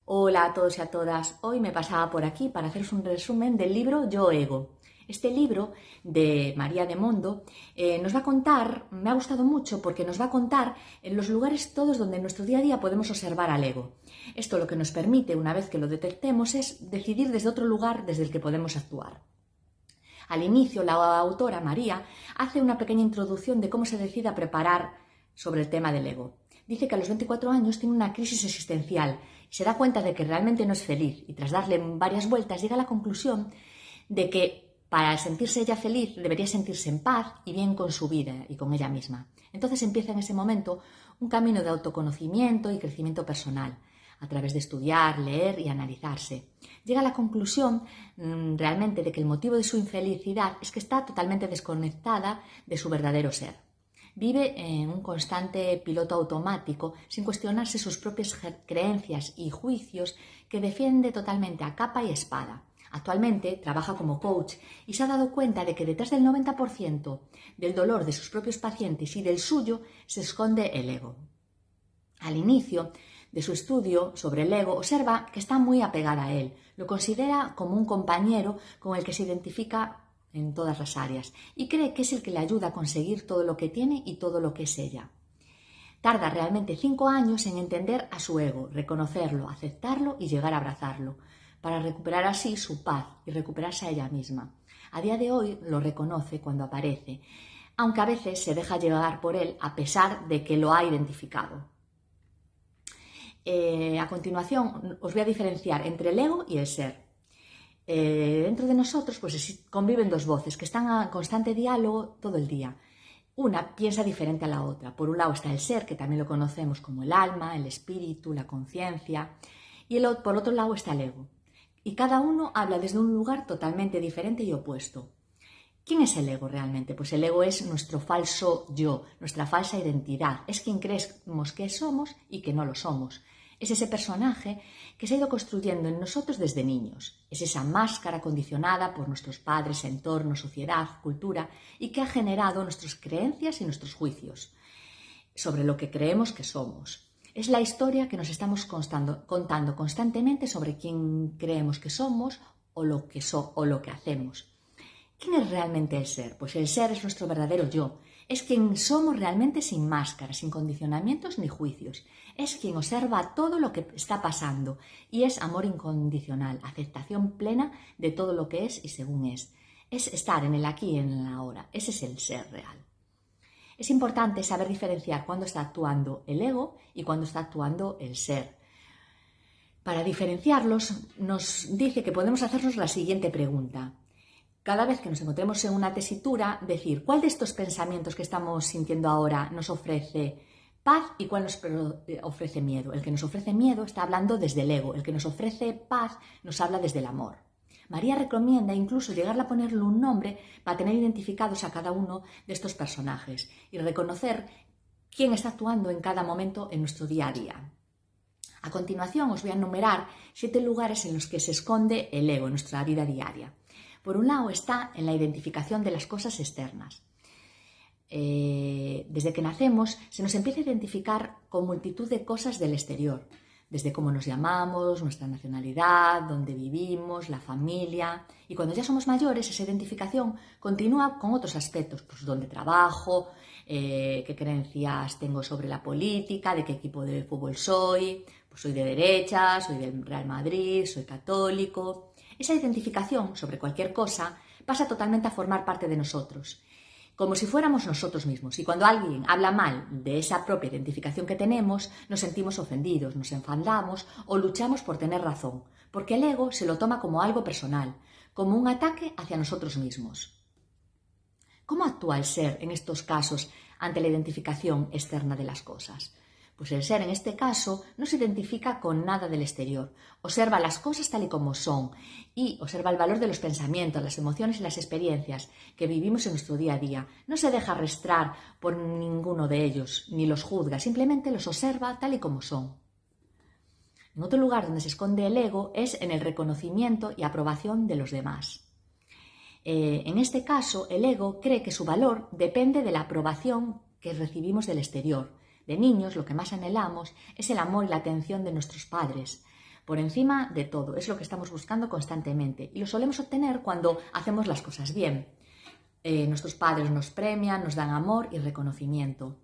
Hola a todos y a todas. Hoy me pasaba por aquí para haceros un resumen del libro Yo Ego. Este libro de María de Mondo nos va a contar, me ha gustado mucho porque nos va a contar en los lugares todos donde en nuestro día a día podemos observar al ego. Esto lo que nos permite, una vez que lo detectemos, es decidir desde otro lugar desde el que podemos actuar. Al inicio, la autora, María, hace una pequeña introducción de cómo se decide a preparar sobre el tema del ego. Dice que a los 24 años tiene una crisis existencial y se da cuenta de que realmente no es feliz y tras darle varias vueltas llega a la conclusión de que para sentirse ella feliz debería sentirse en paz y bien con su vida y con ella misma. Entonces empieza en ese momento un camino de autoconocimiento y crecimiento personal a través de estudiar, leer y analizarse. Llega a la conclusión realmente de que el motivo de su infelicidad es que está totalmente desconectada de su verdadero ser. Vive en un constante piloto automático sin cuestionarse sus propias creencias y juicios que defiende totalmente a capa y espada. Actualmente trabaja como coach y se ha dado cuenta de que detrás del 90% del dolor de sus propios pacientes y del suyo se esconde el ego. Al inicio de su estudio sobre el ego, observa que está muy apegada a él, lo considera como un compañero con el que se identifica en todas las áreas y cree que es el que le ayuda a conseguir todo lo que tiene y todo lo que es ella. Tarda realmente 5 años en entender a su ego, reconocerlo, aceptarlo y llegar a abrazarlo, para recuperar así su paz y recuperarse a ella misma. A día de hoy lo reconoce cuando aparece, aunque a veces se deja llevar por él a pesar de que lo ha identificado. A continuación os voy a diferenciar entre el ego y el ser. Dentro de nosotros pues conviven dos voces que están a constante diálogo todo el día. Una piensa diferente a la otra. Por un lado está el ser, que también lo conocemos como el alma, el espíritu, la conciencia, y por otro lado está el ego. Y cada uno habla desde un lugar totalmente diferente y opuesto. ¿Quién es el ego realmente? Pues el ego es nuestro falso yo, nuestra falsa identidad. Es quien creemos que somos y que no lo somos. Es ese personaje que se ha ido construyendo en nosotros desde niños. Es esa máscara condicionada por nuestros padres, entorno, sociedad, cultura y que ha generado nuestras creencias y nuestros juicios sobre lo que creemos que somos. Es la historia que nos estamos contando constantemente sobre quién creemos que somos o lo que hacemos. ¿Quién es realmente el ser? Pues el ser es nuestro verdadero yo. Es quien somos realmente sin máscaras, sin condicionamientos ni juicios. Es quien observa todo lo que está pasando y es amor incondicional, aceptación plena de todo lo que es y según es. Es estar en el aquí y en el ahora. Ese es el ser real. Es importante saber diferenciar cuándo está actuando el ego y cuándo está actuando el ser. Para diferenciarlos, nos dice que podemos hacernos la siguiente pregunta. Cada vez que nos encontremos en una tesitura, decir cuál de estos pensamientos que estamos sintiendo ahora nos ofrece paz y cuál nos ofrece miedo. El que nos ofrece miedo está hablando desde el ego, el que nos ofrece paz nos habla desde el amor. María recomienda incluso llegar a ponerle un nombre para tener identificados a cada uno de estos personajes y reconocer quién está actuando en cada momento en nuestro día a día. A continuación os voy a enumerar 7 lugares en los que se esconde el ego en nuestra vida diaria. Por un lado está en la identificación de las cosas externas. Desde que nacemos se nos empieza a identificar con multitud de cosas del exterior, desde cómo nos llamamos, nuestra nacionalidad, dónde vivimos, la familia. Y cuando ya somos mayores, esa identificación continúa con otros aspectos, pues dónde trabajo, qué creencias tengo sobre la política, de qué equipo de fútbol soy, pues soy de derecha, soy del Real Madrid, soy católico. Esa identificación sobre cualquier cosa pasa totalmente a formar parte de nosotros, como si fuéramos nosotros mismos. Y cuando alguien habla mal de esa propia identificación que tenemos, nos sentimos ofendidos, nos enfadamos o luchamos por tener razón, porque el ego se lo toma como algo personal, como un ataque hacia nosotros mismos. ¿Cómo actúa el ser en estos casos ante la identificación externa de las cosas? Pues el ser en este caso no se identifica con nada del exterior, observa las cosas tal y como son y observa el valor de los pensamientos, las emociones y las experiencias que vivimos en nuestro día a día. No se deja arrastrar por ninguno de ellos, ni los juzga, simplemente los observa tal y como son. En otro lugar donde se esconde el ego es en el reconocimiento y aprobación de los demás. En este caso, el ego cree que su valor depende de la aprobación que recibimos del exterior. De niños, lo que más anhelamos es el amor y la atención de nuestros padres. por encima de todo. Es lo que estamos buscando constantemente y lo solemos obtener cuando hacemos las cosas bien. Nuestros padres nos premian, nos dan amor y reconocimiento.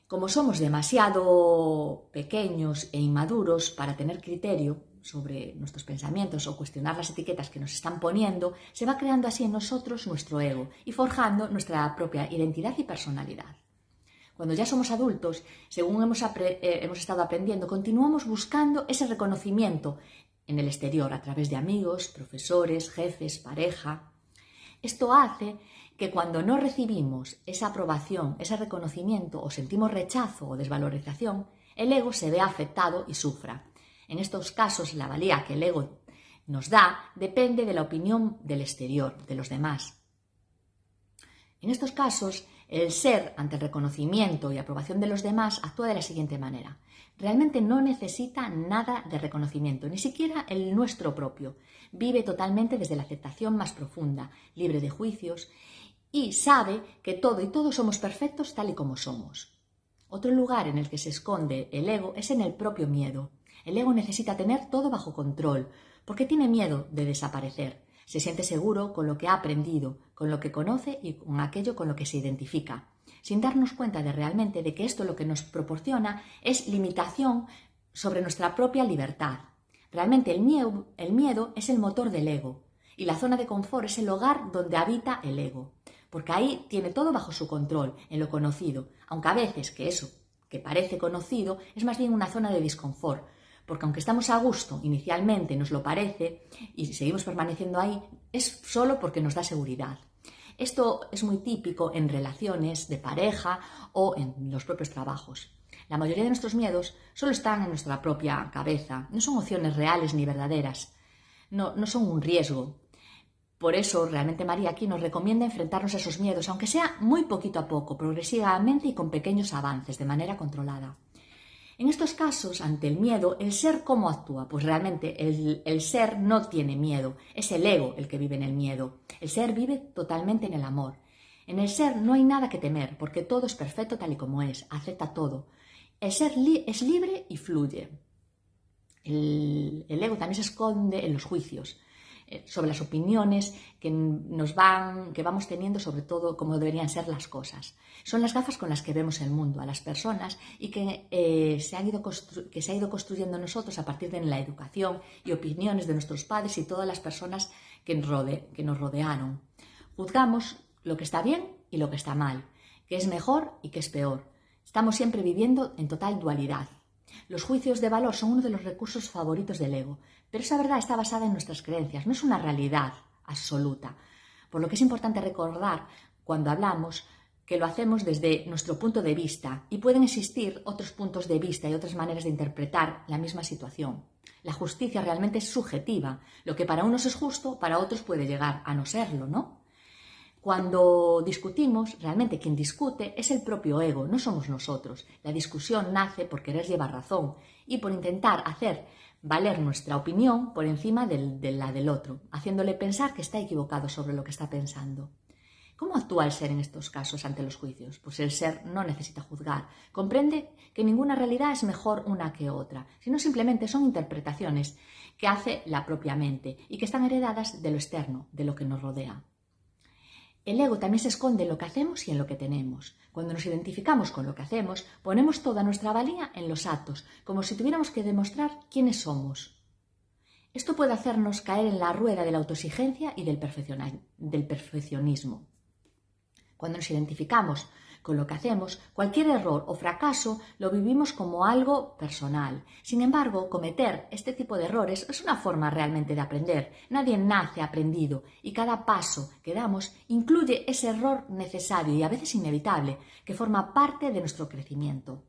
Como somos demasiado pequeños e inmaduros para tener criterio sobre nuestros pensamientos o cuestionar las etiquetas que nos están poniendo, se va creando así en nosotros nuestro ego y forjando nuestra propia identidad y personalidad. Cuando ya somos adultos, según hemos estado aprendiendo, continuamos buscando ese reconocimiento en el exterior a través de amigos, profesores, jefes, pareja. Esto hace que cuando no recibimos esa aprobación, ese reconocimiento o sentimos rechazo o desvalorización, el ego se vea afectado y sufra. En estos casos, la valía que el ego nos da depende de la opinión del exterior, de los demás. En estos casos, el ser, ante el reconocimiento y aprobación de los demás, actúa de la siguiente manera. Realmente no necesita nada de reconocimiento, ni siquiera el nuestro propio. Vive totalmente desde la aceptación más profunda, libre de juicios, y sabe que todo y todos somos perfectos tal y como somos. Otro lugar en el que se esconde el ego es en el propio miedo. El ego necesita tener todo bajo control, porque tiene miedo de desaparecer. Se siente seguro con lo que ha aprendido, con lo que conoce y con aquello con lo que se identifica, sin darnos cuenta realmente de que esto lo que nos proporciona es limitación sobre nuestra propia libertad. Realmente el miedo es el motor del ego y la zona de confort es el hogar donde habita el ego, porque ahí tiene todo bajo su control, en lo conocido, aunque a veces que eso que parece conocido es más bien una zona de disconfort, porque aunque estamos a gusto, inicialmente nos lo parece y seguimos permaneciendo ahí, es solo porque nos da seguridad. Esto es muy típico en relaciones de pareja o en los propios trabajos. La mayoría de nuestros miedos solo están en nuestra propia cabeza, no son opciones reales ni verdaderas, no son un riesgo. Por eso, realmente María aquí nos recomienda enfrentarnos a esos miedos, aunque sea muy poquito a poco, progresivamente y con pequeños avances, de manera controlada. En estos casos, ante el miedo, ¿el ser cómo actúa? Pues realmente el ser no tiene miedo, es el ego el que vive en el miedo. El ser vive totalmente en el amor. En el ser no hay nada que temer, porque todo es perfecto tal y como es, acepta todo. El ser es libre y fluye. El ego también se esconde en los juicios sobre las opiniones que vamos teniendo sobre todo cómo deberían ser las cosas. Son las gafas con las que vemos el mundo, a las personas y que se ha ido construyendo nosotros a partir de la educación y opiniones de nuestros padres y todas las personas que nos rodearon. Juzgamos lo que está bien y lo que está mal, que es mejor y que es peor. Estamos siempre viviendo en total dualidad. Los juicios de valor son uno de los recursos favoritos del ego, pero esa verdad está basada en nuestras creencias, no es una realidad absoluta. Por lo que es importante recordar, cuando hablamos, que lo hacemos desde nuestro punto de vista y pueden existir otros puntos de vista y otras maneras de interpretar la misma situación. La justicia realmente es subjetiva. Lo que para unos es justo, para otros puede llegar a no serlo, ¿no? Cuando discutimos, realmente quien discute es el propio ego, no somos nosotros. La discusión nace por querer llevar razón y por intentar hacer valer nuestra opinión por encima de la del otro, haciéndole pensar que está equivocado sobre lo que está pensando. ¿Cómo actúa el ser en estos casos ante los juicios? Pues el ser no necesita juzgar. Comprende que ninguna realidad es mejor una que otra, sino simplemente son interpretaciones que hace la propia mente y que están heredadas de lo externo, de lo que nos rodea. El ego también se esconde en lo que hacemos y en lo que tenemos. Cuando nos identificamos con lo que hacemos, ponemos toda nuestra valía en los actos, como si tuviéramos que demostrar quiénes somos. Esto puede hacernos caer en la rueda de la autoexigencia y del perfeccionismo. Cuando nos identificamos con lo que hacemos, cualquier error o fracaso lo vivimos como algo personal. Sin embargo, cometer este tipo de errores es una forma realmente de aprender. Nadie nace aprendido y cada paso que damos incluye ese error necesario y a veces inevitable que forma parte de nuestro crecimiento.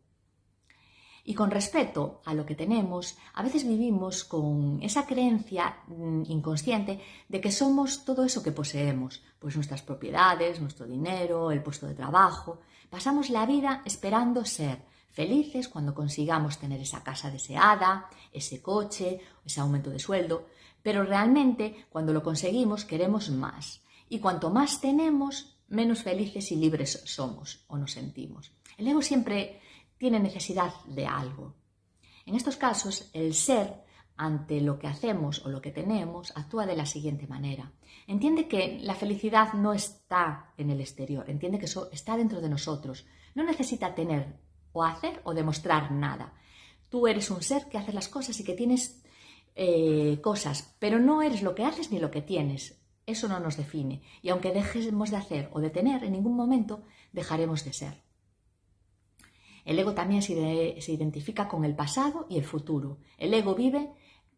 Y con respecto a lo que tenemos, a veces vivimos con esa creencia inconsciente de que somos todo eso que poseemos, pues nuestras propiedades, nuestro dinero, el puesto de trabajo. Pasamos la vida esperando ser felices cuando consigamos tener esa casa deseada, ese coche, ese aumento de sueldo, pero realmente cuando lo conseguimos queremos más. Y cuanto más tenemos, menos felices y libres somos o nos sentimos. El ego siempre tiene necesidad de algo. En estos casos, el ser ante lo que hacemos o lo que tenemos, actúa de la siguiente manera. Entiende que la felicidad no está en el exterior, entiende que eso está dentro de nosotros. No necesita tener o hacer o demostrar nada. Tú eres un ser que hace las cosas y que tienes cosas, pero no eres lo que haces ni lo que tienes. Eso no nos define. Y aunque dejemos de hacer o de tener, en ningún momento dejaremos de ser. El ego también se identifica con el pasado y el futuro. El ego vive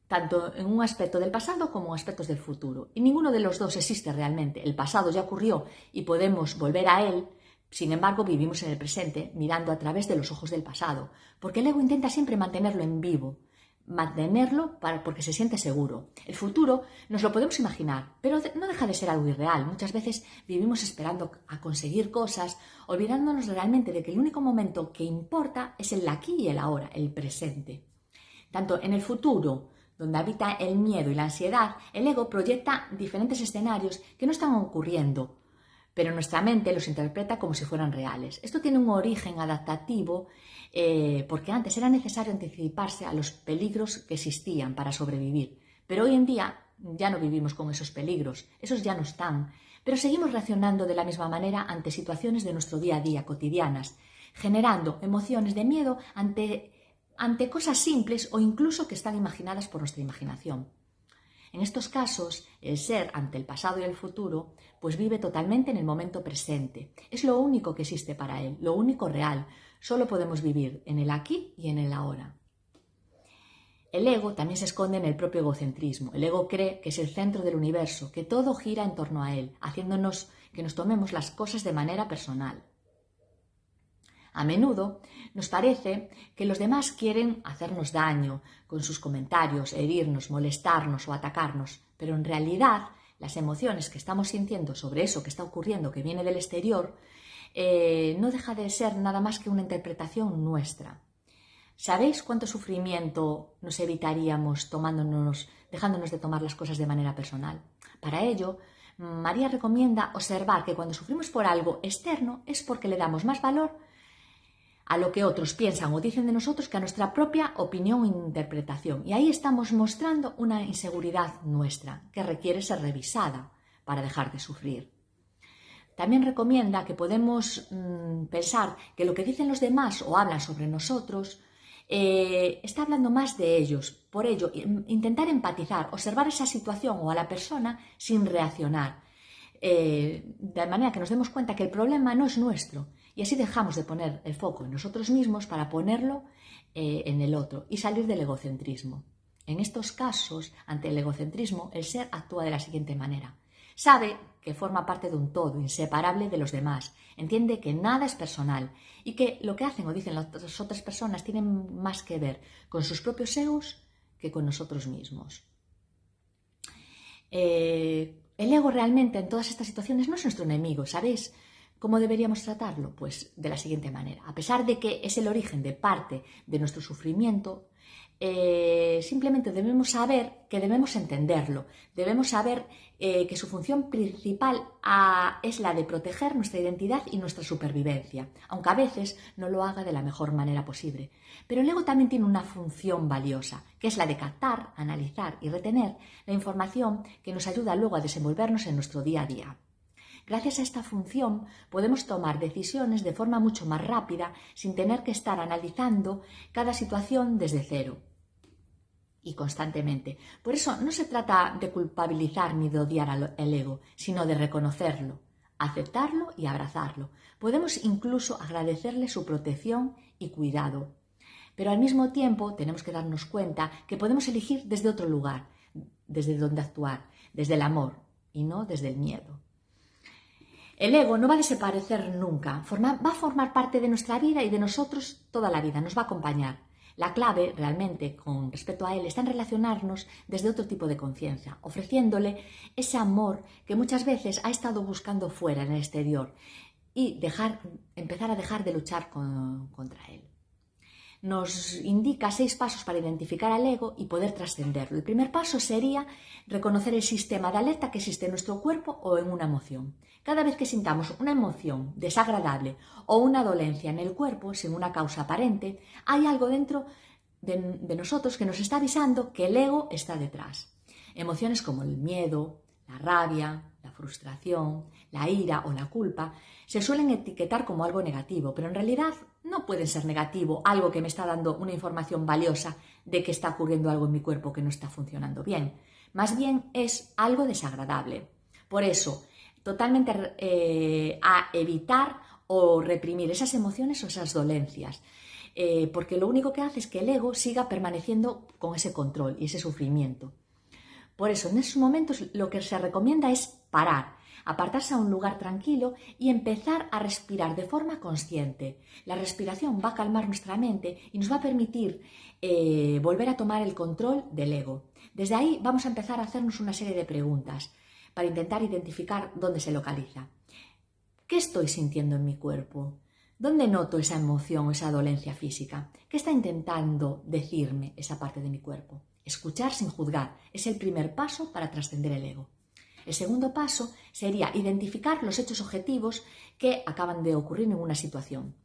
tanto en un aspecto del pasado como en aspectos del futuro. Y ninguno de los dos existe realmente. El pasado ya ocurrió y podemos volver a él. Sin embargo, vivimos en el presente mirando a través de los ojos del pasado, porque el ego intenta siempre mantenerlo en vivo, porque se siente seguro. El futuro nos lo podemos imaginar, pero no deja de ser algo irreal. Muchas veces vivimos esperando a conseguir cosas, olvidándonos realmente de que el único momento que importa es el aquí y el ahora, el presente. Tanto en el futuro, donde habita el miedo y la ansiedad, el ego proyecta diferentes escenarios que no están ocurriendo, pero nuestra mente los interpreta como si fueran reales. Esto tiene un origen adaptativo porque antes era necesario anticiparse a los peligros que existían para sobrevivir. Pero hoy en día ya no vivimos con esos peligros, esos ya no están, pero seguimos reaccionando de la misma manera ante situaciones de nuestro día a día cotidianas, generando emociones de miedo ante cosas simples o incluso que están imaginadas por nuestra imaginación. En estos casos, el ser ante el pasado y el futuro, pues vive totalmente en el momento presente. Es lo único que existe para él, lo único real. Solo podemos vivir en el aquí y en el ahora. El ego también se esconde en el propio egocentrismo. El ego cree que es el centro del universo, que todo gira en torno a él, haciéndonos que nos tomemos las cosas de manera personal. A menudo nos parece que los demás quieren hacernos daño con sus comentarios, herirnos, molestarnos o atacarnos, pero en realidad las emociones que estamos sintiendo sobre eso que está ocurriendo, que viene del exterior, no deja de ser nada más que una interpretación nuestra. ¿Sabéis cuánto sufrimiento nos evitaríamos dejándonos de tomar las cosas de manera personal? Para ello, María recomienda observar que cuando sufrimos por algo externo es porque le damos más valor a lo que otros piensan o dicen de nosotros que a nuestra propia opinión e interpretación. Y ahí estamos mostrando una inseguridad nuestra que requiere ser revisada para dejar de sufrir. También recomienda que podemos pensar que lo que dicen los demás o hablan sobre nosotros está hablando más de ellos. Por ello, intentar empatizar, observar esa situación o a la persona sin reaccionar. De manera que nos demos cuenta que el problema no es nuestro y así dejamos de poner el foco en nosotros mismos para ponerlo en el otro y salir del egocentrismo. En estos casos, ante el egocentrismo, el ser actúa de la siguiente manera. Sabe que forma parte de un todo inseparable de los demás, entiende que nada es personal y que lo que hacen o dicen las otras personas tienen más que ver con sus propios egos que con nosotros mismos. El ego realmente en todas estas situaciones no es nuestro enemigo, ¿sabéis? ¿Cómo deberíamos tratarlo? Pues de la siguiente manera. A pesar de que es el origen de parte de nuestro sufrimiento, simplemente debemos saber que debemos entenderlo. Debemos saber que su función principal es la de proteger nuestra identidad y nuestra supervivencia, aunque a veces no lo haga de la mejor manera posible. Pero el ego también tiene una función valiosa, que es la de captar, analizar y retener la información que nos ayuda luego a desenvolvernos en nuestro día a día. Gracias a esta función podemos tomar decisiones de forma mucho más rápida sin tener que estar analizando cada situación desde cero y constantemente. Por eso no se trata de culpabilizar ni de odiar al ego, sino de reconocerlo, aceptarlo y abrazarlo. Podemos incluso agradecerle su protección y cuidado. Pero al mismo tiempo tenemos que darnos cuenta que podemos elegir desde otro lugar, desde donde actuar, desde el amor y no desde el miedo. El ego no va a desaparecer nunca, va a formar parte de nuestra vida y de nosotros toda la vida, nos va a acompañar. La clave, realmente, con respecto a él, está en relacionarnos desde otro tipo de conciencia, ofreciéndole ese amor que muchas veces ha estado buscando fuera, en el exterior, y empezar a dejar de luchar contra él. Nos indica 6 pasos para identificar al ego y poder trascenderlo. El primer paso sería reconocer el sistema de alerta que existe en nuestro cuerpo o en una emoción. Cada vez que sintamos una emoción desagradable o una dolencia en el cuerpo sin una causa aparente, hay algo dentro de nosotros que nos está avisando que el ego está detrás. Emociones como el miedo, la rabia, la frustración, la ira o la culpa se suelen etiquetar como algo negativo, pero en realidad no pueden ser negativo, algo que me está dando una información valiosa de que está ocurriendo algo en mi cuerpo que no está funcionando bien. Más bien es algo desagradable. Por eso, totalmente a evitar o reprimir esas emociones o esas dolencias, porque lo único que hace es que el ego siga permaneciendo con ese control y ese sufrimiento. Por eso, en esos momentos lo que se recomienda es parar, apartarse a un lugar tranquilo y empezar a respirar de forma consciente. La respiración va a calmar nuestra mente y nos va a permitir volver a tomar el control del ego. Desde ahí vamos a empezar a hacernos una serie de preguntas para intentar identificar dónde se localiza. ¿Qué estoy sintiendo en mi cuerpo? ¿Dónde noto esa emoción o esa dolencia física? ¿Qué está intentando decirme esa parte de mi cuerpo? Escuchar sin juzgar es el primer paso para trascender el ego. El segundo paso sería identificar los hechos objetivos que acaban de ocurrir en una situación.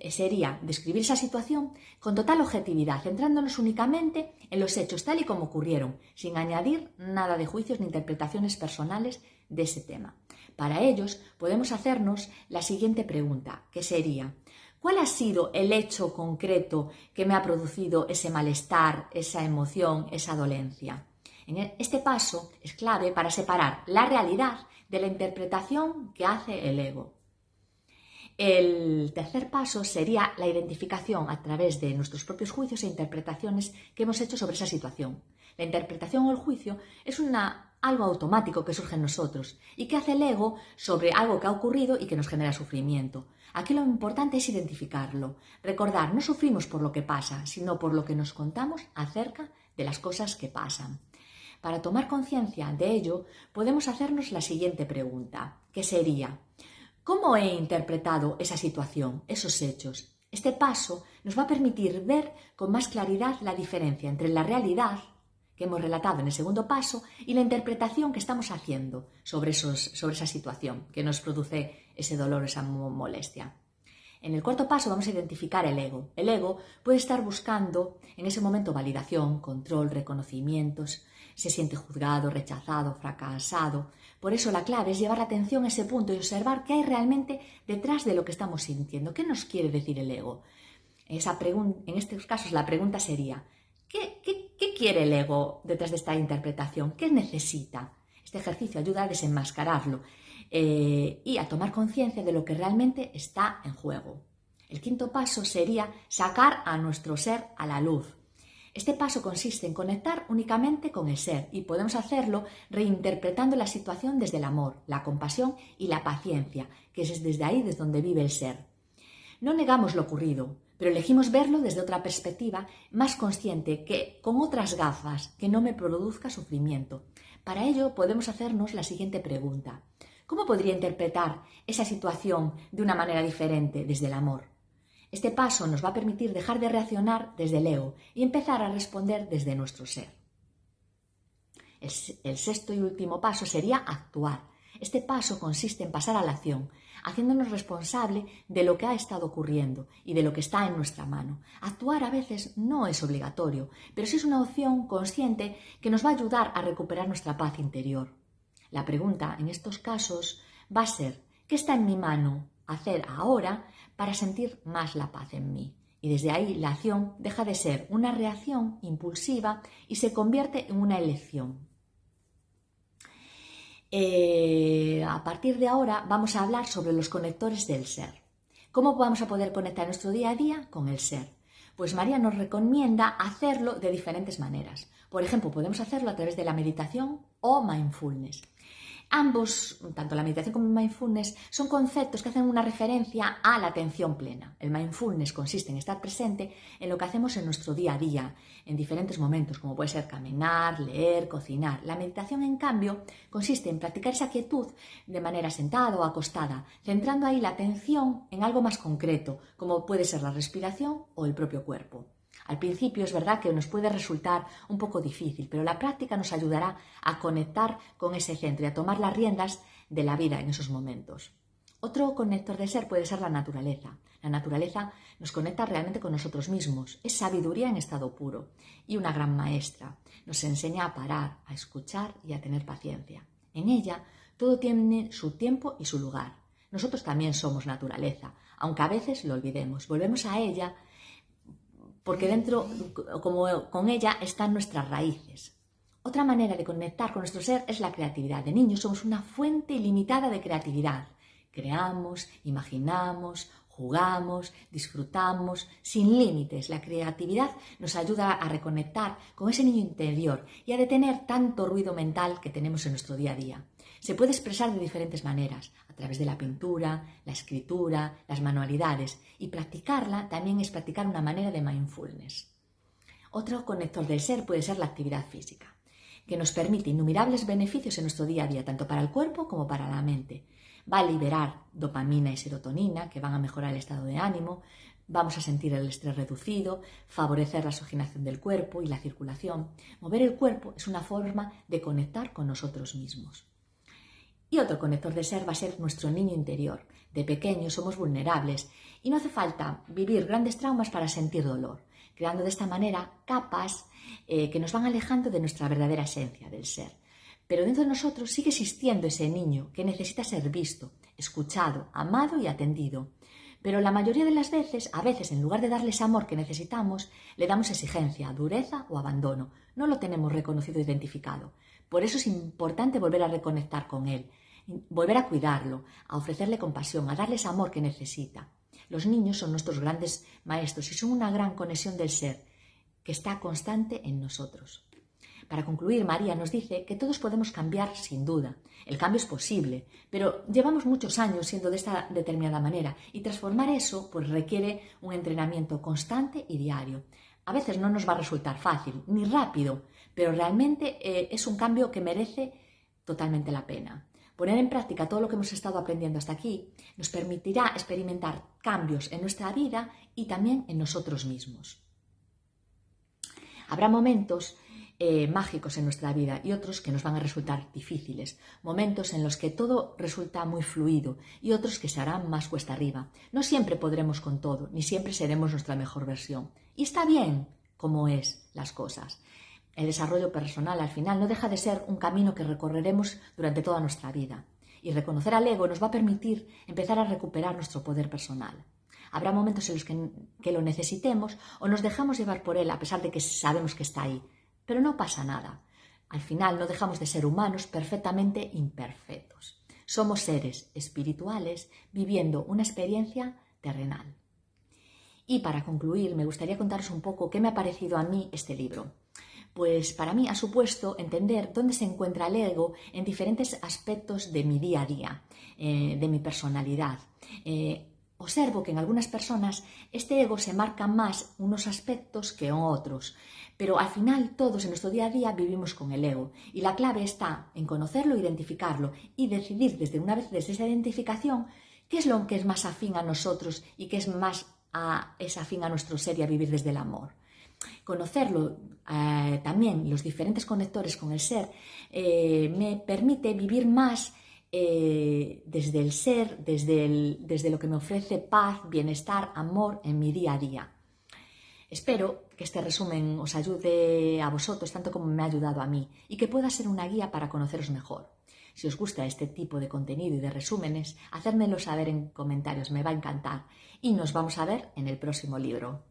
Sería describir esa situación con total objetividad, centrándonos únicamente en los hechos tal y como ocurrieron, sin añadir nada de juicios ni interpretaciones personales de ese tema. Para ellos podemos hacernos la siguiente pregunta, que sería: ¿cuál ha sido el hecho concreto que me ha producido ese malestar, esa emoción, esa dolencia? Este paso es clave para separar la realidad de la interpretación que hace el ego. El tercer paso sería la identificación a través de nuestros propios juicios e interpretaciones que hemos hecho sobre esa situación. La interpretación o el juicio es algo automático que surge en nosotros y que hace el ego sobre algo que ha ocurrido y que nos genera sufrimiento. Aquí lo importante es identificarlo. Recordar, no sufrimos por lo que pasa, sino por lo que nos contamos acerca de las cosas que pasan. Para tomar conciencia de ello, podemos hacernos la siguiente pregunta, que sería: ¿cómo he interpretado esa situación, esos hechos? Este paso nos va a permitir ver con más claridad la diferencia entre la realidad que hemos relatado en el segundo paso y la interpretación que estamos haciendo sobre esa situación que nos produce ese dolor, esa molestia. En el cuarto paso vamos a identificar el ego. El ego puede estar buscando en ese momento validación, control, reconocimientos, se siente juzgado, rechazado, fracasado. Por eso la clave es llevar la atención a ese punto y observar qué hay realmente detrás de lo que estamos sintiendo. ¿Qué nos quiere decir el ego? En estos casos la pregunta sería: ¿qué quiere el ego detrás de esta interpretación? ¿Qué necesita? Este ejercicio ayuda a desenmascararlo y a tomar conciencia de lo que realmente está en juego. El quinto paso sería sacar a nuestro ser a la luz. Este paso consiste en conectar únicamente con el ser y podemos hacerlo reinterpretando la situación desde el amor, la compasión y la paciencia, que es desde ahí desde donde vive el ser. No negamos lo ocurrido, pero elegimos verlo desde otra perspectiva más consciente, que con otras gafas, que no me produzca sufrimiento. Para ello podemos hacernos la siguiente pregunta: ¿cómo podría interpretar esa situación de una manera diferente desde el amor? Este paso nos va a permitir dejar de reaccionar desde el ego y empezar a responder desde nuestro ser. El sexto y último paso sería actuar. Este paso consiste en pasar a la acción, haciéndonos responsable de lo que ha estado ocurriendo y de lo que está en nuestra mano. Actuar a veces no es obligatorio, pero sí es una opción consciente que nos va a ayudar a recuperar nuestra paz interior. La pregunta en estos casos va a ser: ¿qué está en mi mano hacer ahora para sentir más la paz en mí? Y desde ahí la acción deja de ser una reacción impulsiva y se convierte en una elección. A partir de ahora vamos a hablar sobre los conectores del ser. ¿Cómo vamos a poder conectar nuestro día a día con el ser? Pues María nos recomienda hacerlo de diferentes maneras. Por ejemplo, podemos hacerlo a través de la meditación o mindfulness. Ambos, tanto la meditación como el mindfulness, son conceptos que hacen una referencia a la atención plena. El mindfulness consiste en estar presente en lo que hacemos en nuestro día a día, en diferentes momentos, como puede ser caminar, leer, cocinar. La meditación, en cambio, consiste en practicar esa quietud de manera sentada o acostada, centrando ahí la atención en algo más concreto, como puede ser la respiración o el propio cuerpo. Al principio es verdad que nos puede resultar un poco difícil, pero la práctica nos ayudará a conectar con ese centro y a tomar las riendas de la vida en esos momentos. Otro conector de ser puede ser la naturaleza. La naturaleza nos conecta realmente con nosotros mismos. Es sabiduría en estado puro y una gran maestra. Nos enseña a parar, a escuchar y a tener paciencia. En ella todo tiene su tiempo y su lugar. Nosotros también somos naturaleza, aunque a veces lo olvidemos. Volvemos a ella porque dentro, como con ella, están nuestras raíces. Otra manera de conectar con nuestro ser es la creatividad. De niños somos una fuente ilimitada de creatividad. Creamos, imaginamos, jugamos, disfrutamos, sin límites. La creatividad nos ayuda a reconectar con ese niño interior y a detener tanto ruido mental que tenemos en nuestro día a día. Se puede expresar de diferentes maneras, a través de la pintura, la escritura, las manualidades, y practicarla también es practicar una manera de mindfulness. Otro conector del ser puede ser la actividad física, que nos permite innumerables beneficios en nuestro día a día, tanto para el cuerpo como para la mente. Va a liberar dopamina y serotonina, que van a mejorar el estado de ánimo, vamos a sentir el estrés reducido, favorecer la oxigenación del cuerpo y la circulación. Mover el cuerpo es una forma de conectar con nosotros mismos. Y otro conector de ser va a ser nuestro niño interior. De pequeños somos vulnerables y no hace falta vivir grandes traumas para sentir dolor, creando de esta manera capas que nos van alejando de nuestra verdadera esencia del ser. Pero dentro de nosotros sigue existiendo ese niño que necesita ser visto, escuchado, amado y atendido. Pero la mayoría de las veces, a veces en lugar de darle ese amor que necesitamos, le damos exigencia, dureza o abandono. No lo tenemos reconocido e identificado. Por eso es importante volver a reconectar con él, volver a cuidarlo, a ofrecerle compasión, a darle ese amor que necesita. Los niños son nuestros grandes maestros y son una gran conexión del ser que está constante en nosotros. Para concluir, María nos dice que todos podemos cambiar sin duda. El cambio es posible, pero llevamos muchos años siendo de esta determinada manera y transformar eso pues requiere un entrenamiento constante y diario. A veces no nos va a resultar fácil ni rápido, pero realmente es un cambio que merece totalmente la pena. Poner en práctica todo lo que hemos estado aprendiendo hasta aquí nos permitirá experimentar cambios en nuestra vida y también en nosotros mismos. Habrá momentos mágicos en nuestra vida y otros que nos van a resultar difíciles, momentos en los que todo resulta muy fluido y otros que se harán más cuesta arriba. No siempre podremos con todo, ni siempre seremos nuestra mejor versión. Y está bien como es las cosas. El desarrollo personal al final no deja de ser un camino que recorreremos durante toda nuestra vida. Y reconocer al ego nos va a permitir empezar a recuperar nuestro poder personal. Habrá momentos en los que lo necesitemos o nos dejamos llevar por él a pesar de que sabemos que está ahí. Pero no pasa nada. Al final no dejamos de ser humanos perfectamente imperfectos. Somos seres espirituales viviendo una experiencia terrenal. Y para concluir, me gustaría contaros un poco qué me ha parecido a mí este libro. Pues para mí ha supuesto entender dónde se encuentra el ego en diferentes aspectos de mi día a día, de mi personalidad. Observo que en algunas personas este ego se marca más unos aspectos que en otros, pero al final todos en nuestro día a día vivimos con el ego y la clave está en conocerlo, identificarlo y decidir desde esa identificación qué es lo que es más afín a nosotros y qué es afín a nuestro ser y a vivir desde el amor. Conocerlo, también los diferentes conectores con el ser, me permite vivir más desde el ser, desde lo que me ofrece paz, bienestar, amor en mi día a día. Espero que este resumen os ayude a vosotros tanto como me ha ayudado a mí y que pueda ser una guía para conoceros mejor. Si os gusta este tipo de contenido y de resúmenes, hacérmelo saber en comentarios, me va a encantar. Y nos vamos a ver en el próximo libro.